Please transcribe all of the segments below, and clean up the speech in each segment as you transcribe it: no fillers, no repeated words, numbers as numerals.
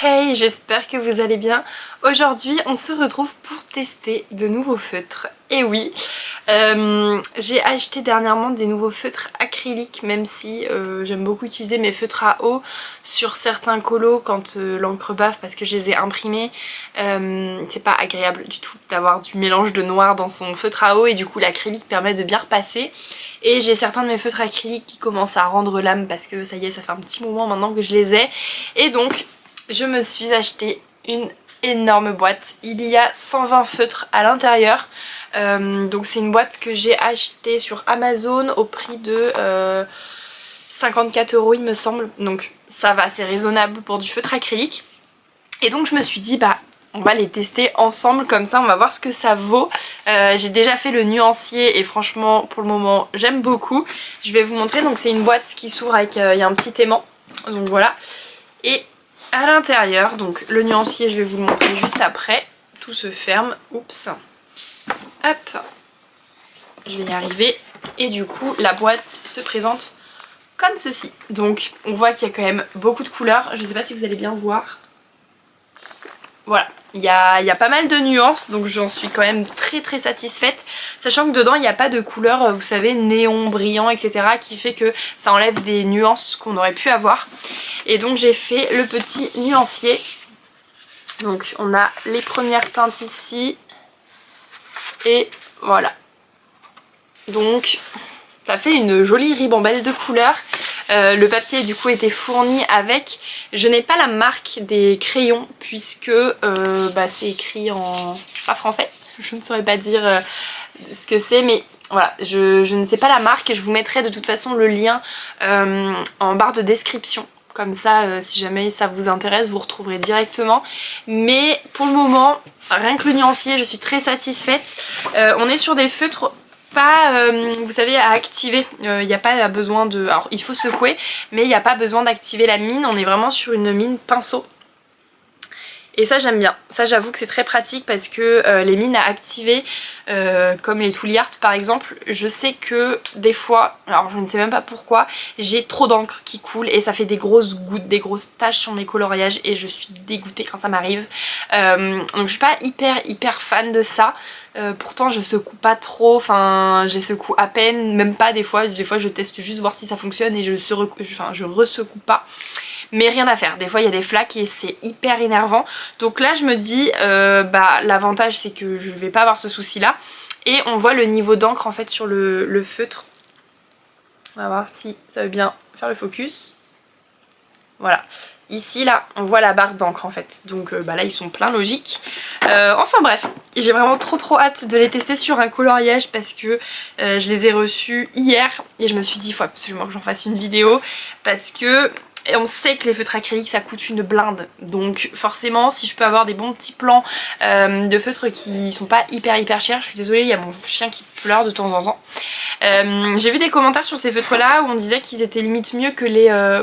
Hey, j'espère que vous allez bien. Aujourd'hui, on se retrouve pour tester de nouveaux feutres. Et oui, j'ai acheté dernièrement des nouveaux feutres acryliques, même si j'aime beaucoup utiliser mes feutres à eau sur certains colos quand l'encre bave parce que je les ai imprimés. C'est pas agréable du tout d'avoir du mélange de noir dans son feutre à eau et du coup l'acrylique permet de bien repasser. Et j'ai certains de mes feutres acryliques qui commencent à rendre l'âme parce que ça y est, ça fait un petit moment maintenant que je les ai. Et donc je me suis acheté une énorme boîte. Il y a 120 feutres à l'intérieur. Donc c'est une boîte que j'ai achetée sur Amazon au prix de 54 € il me semble. Donc ça va, c'est raisonnable pour du feutre acrylique. Et donc je me suis dit bah on va les tester ensemble, comme ça on va voir ce que ça vaut. J'ai déjà fait le nuancier et franchement pour le moment j'aime beaucoup. Je vais vous montrer, donc c'est une boîte qui s'ouvre avec, il y a un petit aimant, donc voilà. Et à l'intérieur, donc le nuancier je vais vous le montrer juste après, tout se ferme, oups, hop, je vais y arriver. Et du coup la boîte se présente comme ceci. Donc on voit qu'il y a quand même beaucoup de couleurs, je sais pas si vous allez bien voir. Voilà, il y a pas mal de nuances, donc j'en suis quand même très satisfaite. Sachant que dedans il n'y a pas de couleur, vous savez, néon, brillant, etc. qui fait que ça enlève des nuances qu'on aurait pu avoir. Et donc j'ai fait le petit nuancier. Donc on a les premières teintes ici. Et voilà. Donc ça fait une jolie ribambelle de couleurs. Le papier du coup était fourni avec. Je n'ai pas la marque des crayons puisque c'est écrit en français. Je ne saurais pas dire ce que c'est, mais voilà, je ne sais pas la marque et je vous mettrai de toute façon le lien en barre de description. Comme ça, si jamais ça vous intéresse, vous retrouverez directement. Mais pour le moment, rien que le nuancier, je suis très satisfaite. On est sur des feutres pas, vous savez, à activer. Il n'y a pas besoin de... Alors, il faut secouer, mais il n'y a pas besoin d'activer la mine. On est vraiment sur une mine pinceau. Et ça j'aime bien, ça j'avoue que c'est très pratique parce que les mines à activer, comme les Tooly Art par exemple, je sais que des fois, alors je ne sais même pas pourquoi, j'ai trop d'encre qui coule et ça fait des grosses gouttes, des grosses taches sur mes coloriages et je suis dégoûtée quand ça m'arrive. Donc je suis pas hyper fan de ça. Pourtant je secoue pas trop, enfin j'ai secoue à peine, même pas des fois je teste juste voir si ça fonctionne et je resecoue pas. Mais rien à faire, des fois il y a des flaques et c'est hyper énervant. Donc là je me dis, l'avantage c'est que je vais pas avoir ce souci là. Et on voit le niveau d'encre en fait sur le feutre. On va voir si ça veut bien faire le focus. Voilà. Ici là on voit la barre d'encre en fait, donc là ils sont pleins logiques. Enfin bref, j'ai vraiment trop hâte de les tester sur un coloriage parce que je les ai reçus hier et je me suis dit il faut absolument que j'en fasse une vidéo parce que... Et on sait que les feutres acryliques ça coûte une blinde, donc forcément si je peux avoir des bons petits plans de feutres qui sont pas hyper chers, je suis désolée, il y a mon chien qui pleure de temps en temps. J'ai vu des commentaires sur ces feutres là où on disait qu'ils étaient limite mieux que les...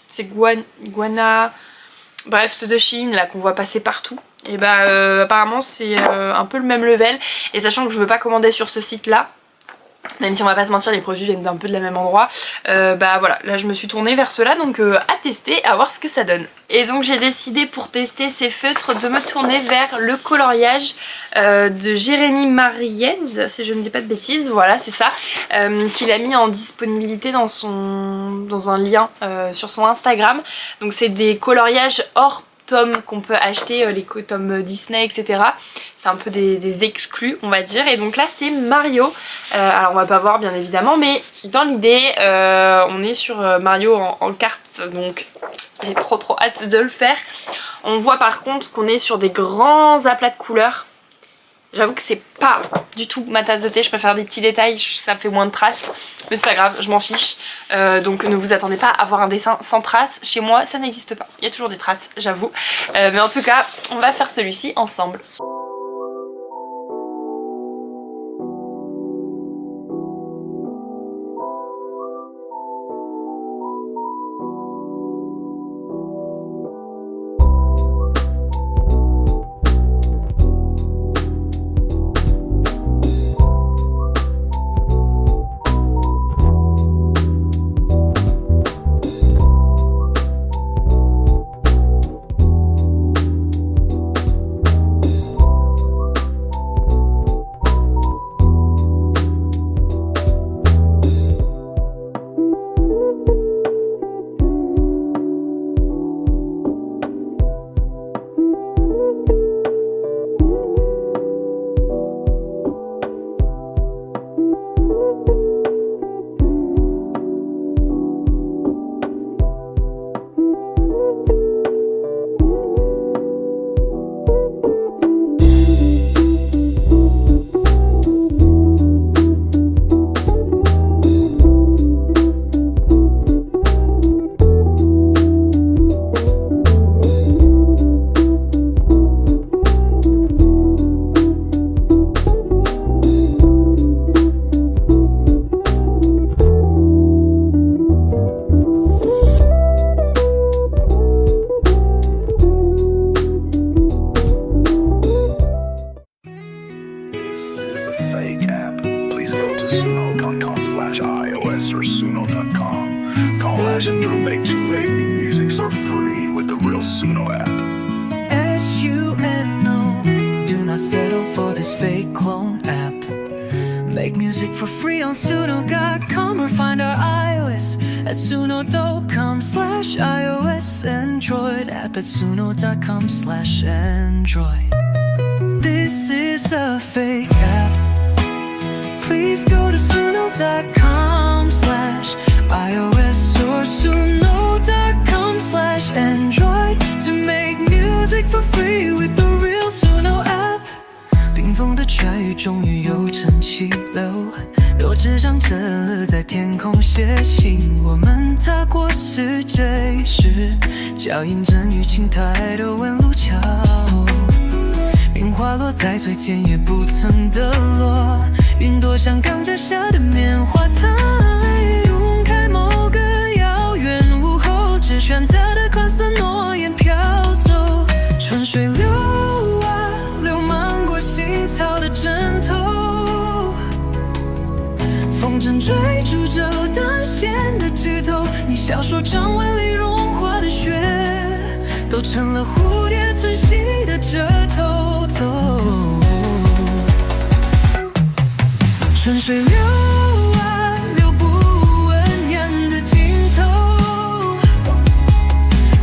c'est Guana... Bref, ceux de Shein là qu'on voit passer partout. Et apparemment c'est un peu le même level, et sachant que je veux pas commander sur ce site là, même si on va pas se mentir, les produits viennent d'un peu de la même endroit, voilà, là je me suis tournée vers ceux-là, donc à tester, à voir ce que ça donne. Et donc j'ai décidé pour tester ces feutres de me tourner vers le coloriage de Jérémy Mariez, si je ne dis pas de bêtises, voilà c'est ça, qu'il a mis en disponibilité dans un lien sur son Instagram. Donc c'est des coloriages hors tomes qu'on peut acheter, les tomes Disney etc. C'est un peu des exclus on va dire, et donc là c'est Mario. Alors on va pas voir bien évidemment, mais dans l'idée on est sur Mario en carte, donc j'ai trop hâte de le faire. On voit par contre qu'on est sur des grands aplats de couleurs. J'avoue que c'est pas du tout ma tasse de thé, je préfère des petits détails, ça fait moins de traces. Mais c'est pas grave, je m'en fiche. Donc ne vous attendez pas à avoir un dessin sans traces. Chez moi ça n'existe pas, il y a toujours des traces, j'avoue. Mais en tout cas, on va faire celui-ci ensemble. Suno.com. Call Agent or make too late. Music's for free with the real Suno app. SUNO. Do not settle for this fake clone app. Make music for free on Suno.com or find our iOS at Suno.com/iOS Android app at Suno.com/Android. This is a fake app. Please go to Suno.com/iOS or Suno.com/Android to make music for free with the real Suno app. 冰封的trời雨终于又成气流，有只张折了在天空写信。我们踏过世界时，脚印着女青苔的纹路桥。冰花落在嘴尖也不曾得落，云朵像刚摘下的棉花糖，晕开某个遥远午后，只选择的宽色诺言飘走。春水流啊流漫过心草的枕头，风筝追逐着断线的枝头，你小手掌纹里融化的雪，都成了蝴蝶存息的褶头。春水流啊流不闻烟的尽头，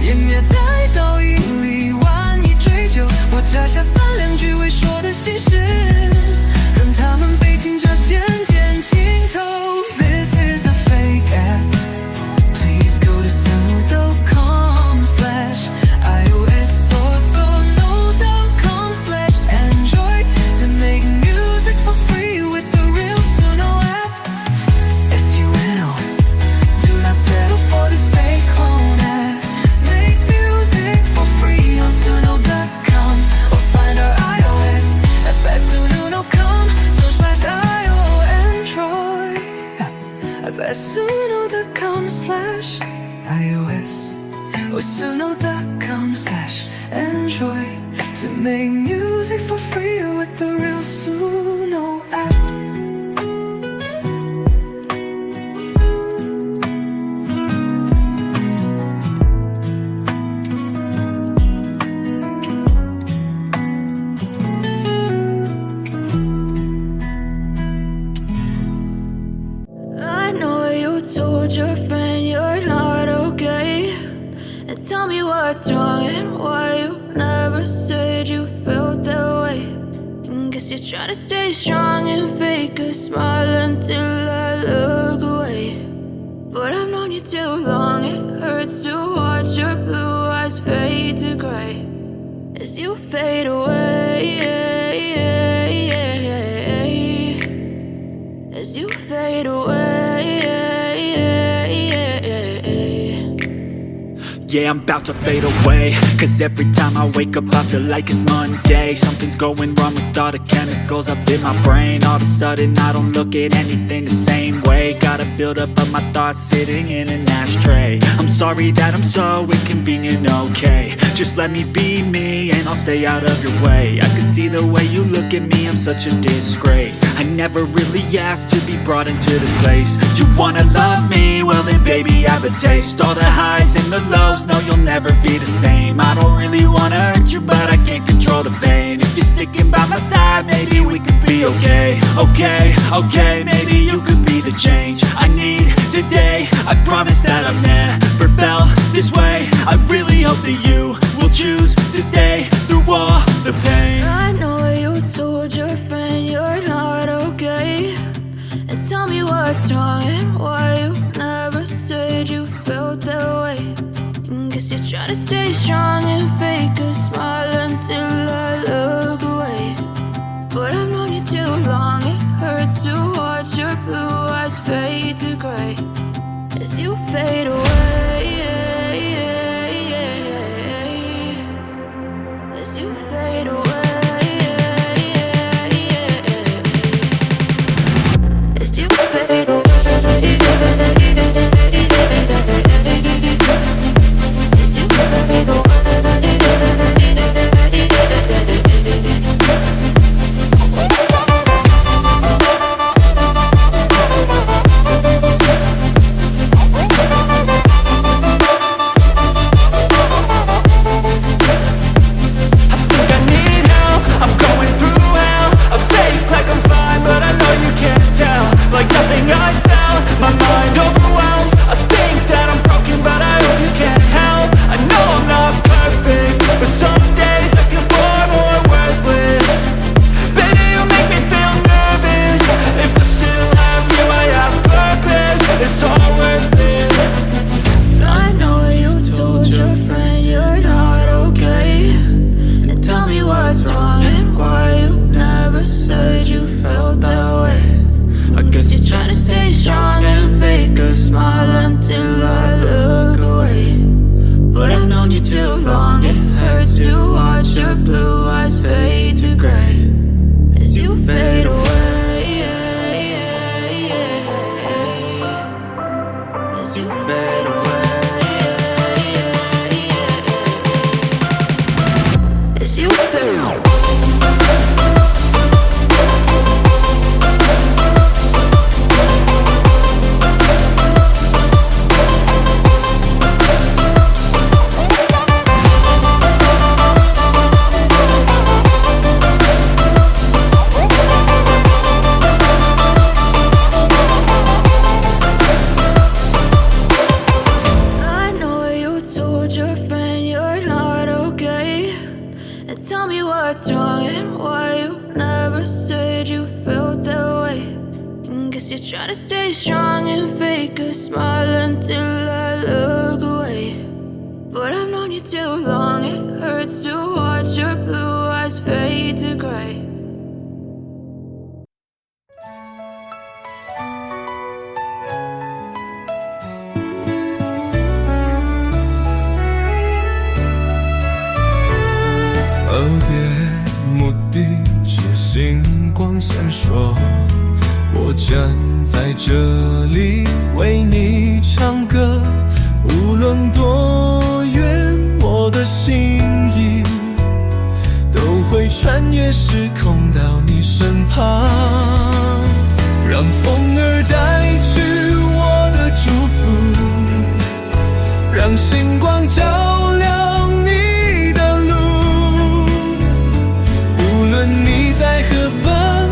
湮灭在倒影里万一追究。我摘下3两句未说的心事，任他们被清澈渐渐浸透。 This is a fake app. Please go to Suno.com/iOS or Suno.com/Android to make music for free with the real Suno app. SUNO. Do not settle for this fake clone app. Make music for free on Suno.com or find our iOS app at Suno.com/io Android. App at Suno.com/iOS or Suno.com/Android to make music for free with the real Suno app. I know you told your friend you're not okay, and tell me what's wrong and why you never said you felt that way. And guess you're trying to stay strong and fake a smile until I look away. But I've known you too long, it hurts to watch your blue eyes fade to gray as you fade away, as you fade away. Yeah, I'm about to fade away, cause every time I wake up I feel like it's Monday. Something's going wrong with all the chemicals up in my brain. All of a sudden I don't look at anything the same way. Gotta build up of my thoughts sitting in an ashtray. I'm sorry that I'm so inconvenient, okay. Just let me be me and I'll stay out of your way. I can see the way you look at me, I'm such a disgrace. I never really asked to be brought into this place. You wanna love me? Well then baby have a taste. All the highs and the lows, no you'll never be the same. I don't really wanna hurt you but I can't control the pain. If you're sticking by my side maybe we could be okay. Okay, maybe you could be the change I need today. I promise that I've never felt this way. I really hope that you will choose to stay through all the pain. I know you told your friend you're not okay, and tell me what's wrong and why you never said you felt that way. And guess you're trying to stay strong and fake a smile until I look away. But I've known you too long, it hurts to watch your blue eyes fade to gray as you fade away, as you fade away. As you fade away. as you fade away. As you fade away. Tell me what's wrong and why you never said you felt that way. And guess you're trying to stay strong and fake a smile until I look away. But I've known you too long, it hurts to watch your blue eyes fade to gray.目的是星光闪烁，我站在这里为你唱歌，无论多远，我的心意都会穿越时空到你身旁，让风儿带去我的祝福，让星光照亮你的路，无论你在何方，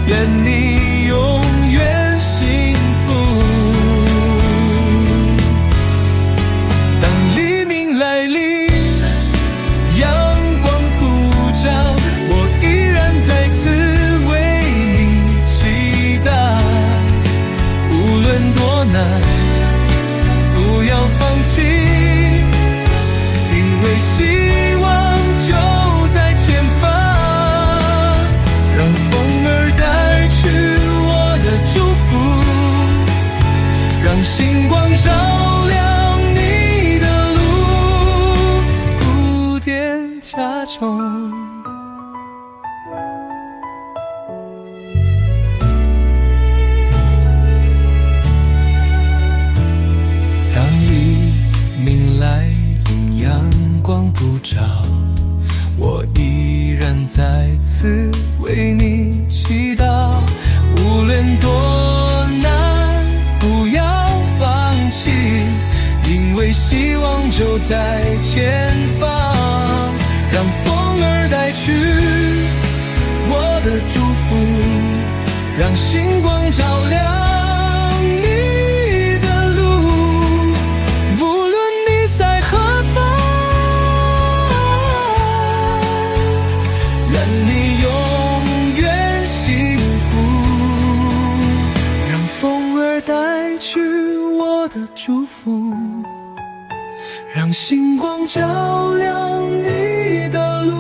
愿你永远幸福。当黎明来临，阳光普照，我依然在此为你祈祷，无论多难，不要放弃，因为希望就在前方。让风儿带去我的祝福，让星光照亮你的路，蝴蝶加重。当黎明来临，阳光普照，我依然在此为你祈祷，无论多难，不要放弃，因为希望就在前方。让风儿带去我的祝福，让星光照亮你的路，无论你在何方，愿你永远幸福。让风儿带去我的祝福，让星光照亮你的路。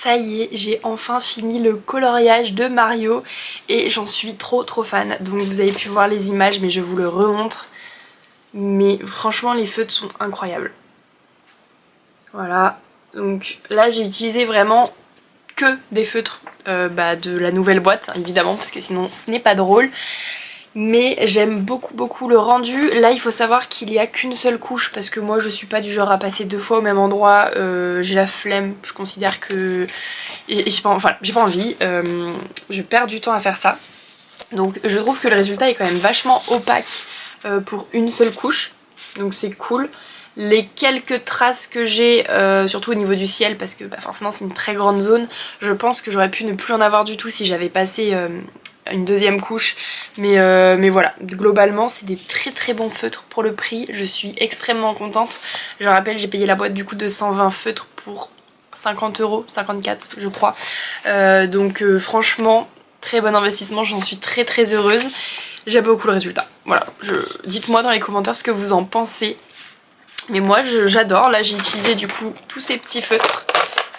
Ça y est, j'ai enfin fini le coloriage de Mario et j'en suis trop fan. Donc vous avez pu voir les images mais je vous le remontre. Mais franchement les feutres sont incroyables. Voilà, donc là j'ai utilisé vraiment que des feutres de la nouvelle boîte évidemment parce que sinon ce n'est pas drôle. Mais j'aime beaucoup le rendu. Là il faut savoir qu'il n'y a qu'une seule couche parce que moi je suis pas du genre à passer 2 fois au même endroit. J'ai la flemme, je considère que... j'ai pas envie, je perds du temps à faire ça. Donc je trouve que le résultat est quand même vachement opaque pour une seule couche. Donc c'est cool. Les quelques traces que j'ai, surtout au niveau du ciel, parce que forcément c'est une très grande zone, je pense que j'aurais pu ne plus en avoir du tout si j'avais passé... une deuxième couche mais voilà, globalement c'est des très bons feutres pour le prix, je suis extrêmement contente. Je rappelle, j'ai payé la boîte du coup de 120 feutres pour 50 €, 54 je crois, donc franchement très bon investissement, j'en suis très heureuse, j'aime beaucoup le résultat. Voilà, dites-moi dans les commentaires ce que vous en pensez, mais moi j'adore. Là j'ai utilisé du coup tous ces petits feutres,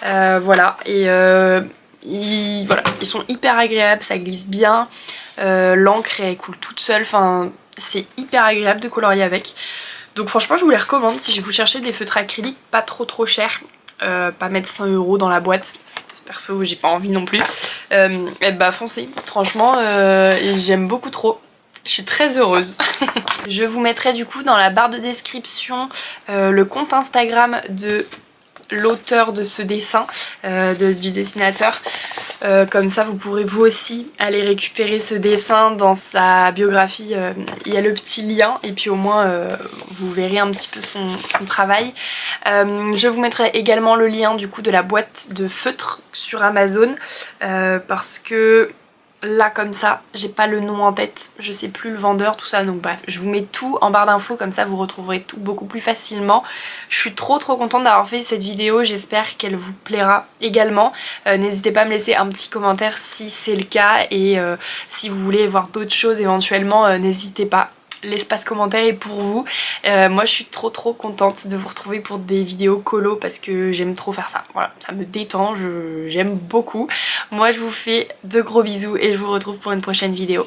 voilà, et ils sont hyper agréables, ça glisse bien, l'encre elle coule toute seule, enfin c'est hyper agréable de colorier avec. Donc franchement je vous les recommande si vous cherchez des feutres acryliques pas trop chers, pas mettre 100 € dans la boîte, perso j'ai pas envie non plus, et bah foncez, franchement j'aime beaucoup trop. Je suis très heureuse. Je vous mettrai du coup dans la barre de description le compte Instagram de l'auteur de ce dessin, du dessinateur, comme ça vous pourrez vous aussi aller récupérer ce dessin dans sa biographie, il y a le petit lien et puis au moins vous verrez un petit peu son travail. Je vous mettrai également le lien du coup de la boîte de feutres sur Amazon, parce que là comme ça j'ai pas le nom en tête, je sais plus le vendeur, tout ça, donc bref je vous mets tout en barre d'infos, comme ça vous retrouverez tout beaucoup plus facilement. Je suis trop contente d'avoir fait cette vidéo, j'espère qu'elle vous plaira également. N'hésitez pas à me laisser un petit commentaire si c'est le cas, et si vous voulez voir d'autres choses éventuellement, n'hésitez pas. L'espace commentaire est pour vous. Moi je suis trop contente de vous retrouver pour des vidéos colo parce que j'aime trop faire ça. Voilà, ça me détend, j'aime beaucoup. Moi je vous fais de gros bisous et je vous retrouve pour une prochaine vidéo.